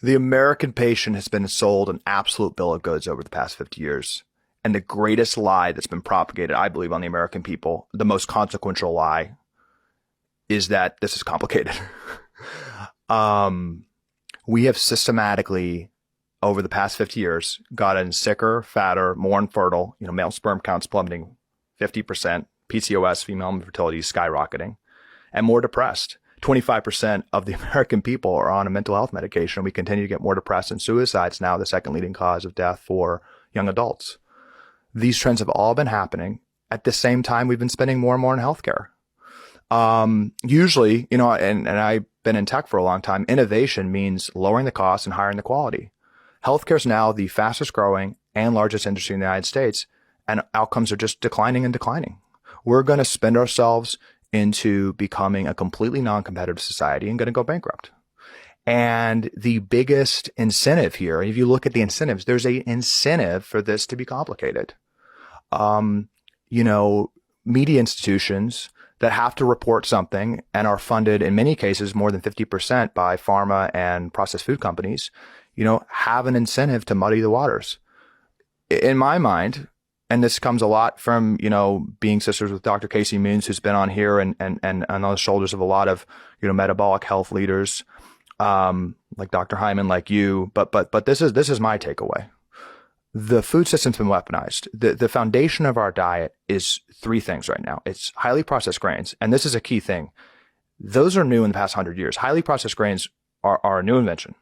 The American patient has been sold an absolute bill of goods over the past 50 years. And the greatest lie that's been propagated, I believe, on the American people, the most consequential lie, is that this is complicated. We have systematically, over the past 50 years, gotten sicker, fatter, more infertile, male sperm counts plummeting 50%, PCOS, female infertility, skyrocketing, and more depressed. 25% of the American people are on a mental health medication. We continue to get more depressed, and suicide's now the second leading cause of death for young adults. These trends have all been happening at the same time we've been spending more and more on healthcare. Usually, and I've been in tech for a long time, innovation means lowering the cost and hiring the quality. Healthcare is now the fastest growing and largest industry in the United States, and outcomes are just declining and declining. We're going to spend ourselves into becoming a completely non-competitive society and going to go bankrupt. And the biggest incentive here, if you look at the incentives, there's an incentive for this to be complicated. Media institutions that have to report something and are funded in many cases more than 50% by pharma and processed food companies, have an incentive to muddy the waters. In my mind, and this comes a lot from, being sisters with Dr. Casey Moons, who's been on here and on the shoulders of a lot of, metabolic health leaders, like Dr. Hyman, like you. But this is my takeaway. The food system's been weaponized. The foundation of our diet is three things right now. It's highly processed grains. And this is a key thing. Those are new in the past 100 years. Highly processed grains are a new invention.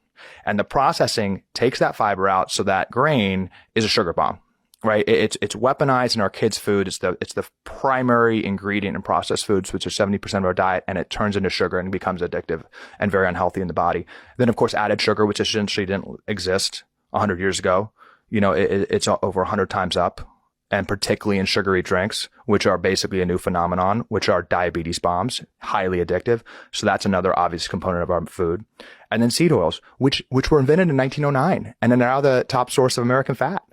And the processing takes that fiber out so that grain is a sugar bomb, right? It's weaponized in our kids' food. It's the primary ingredient in processed foods, which are 70% of our diet, and it turns into sugar and becomes addictive and very unhealthy in the body. Then, of course, added sugar, which essentially didn't exist 100 years ago. It's over 100 times up, and particularly in sugary drinks, which are basically a new phenomenon, which are diabetes bombs, highly addictive. So that's another obvious component of our food. And then seed oils, which were invented in 1909 and are now the top source of American fat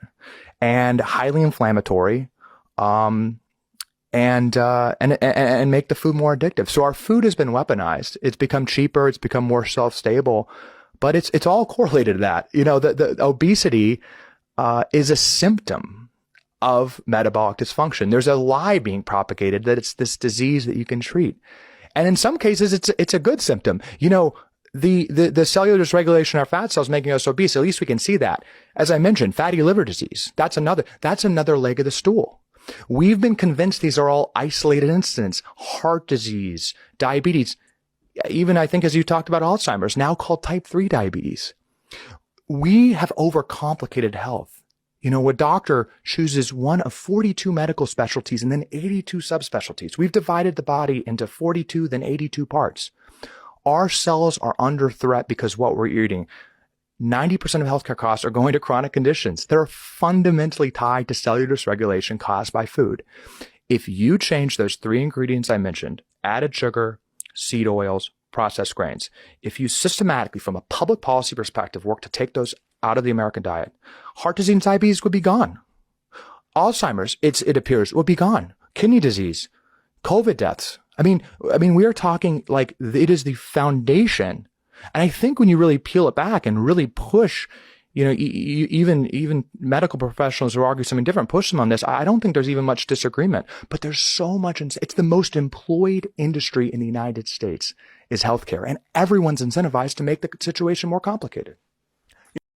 and highly inflammatory, and make the food more addictive. So our food has been weaponized. It's become cheaper. It's become more self-stable, but it's all correlated to that. The obesity is a symptom of metabolic dysfunction. There's a lie being propagated that it's this disease that you can treat. And in some cases, it's a good symptom. The cellular dysregulation of our fat cells making us obese, at least we can see that. As I mentioned, fatty liver disease, that's another leg of the stool. We've been convinced these are all isolated incidents, heart disease, diabetes, even I think as you talked about Alzheimer's, now called type 3 diabetes. We have overcomplicated health. A doctor chooses one of 42 medical specialties and then 82 subspecialties. We've divided the body into 42, then 82 parts. Our cells are under threat because what we're eating. 90% of healthcare costs are going to chronic conditions that are fundamentally tied to cellular dysregulation caused by food. If you change those three ingredients I mentioned, added sugar, seed oils, processed grains, if you systematically, from a public policy perspective, work to take those out of the American diet, heart disease and diabetes would be gone. Alzheimer's, it appears, would be gone. Kidney disease, COVID deaths. I mean, we are talking like it is the foundation. And I think when you really peel it back and really push, even medical professionals who argue something different, push them on this, I don't think there's even much disagreement. But there's so much, it's the most employed industry in the United States is healthcare. And everyone's incentivized to make the situation more complicated.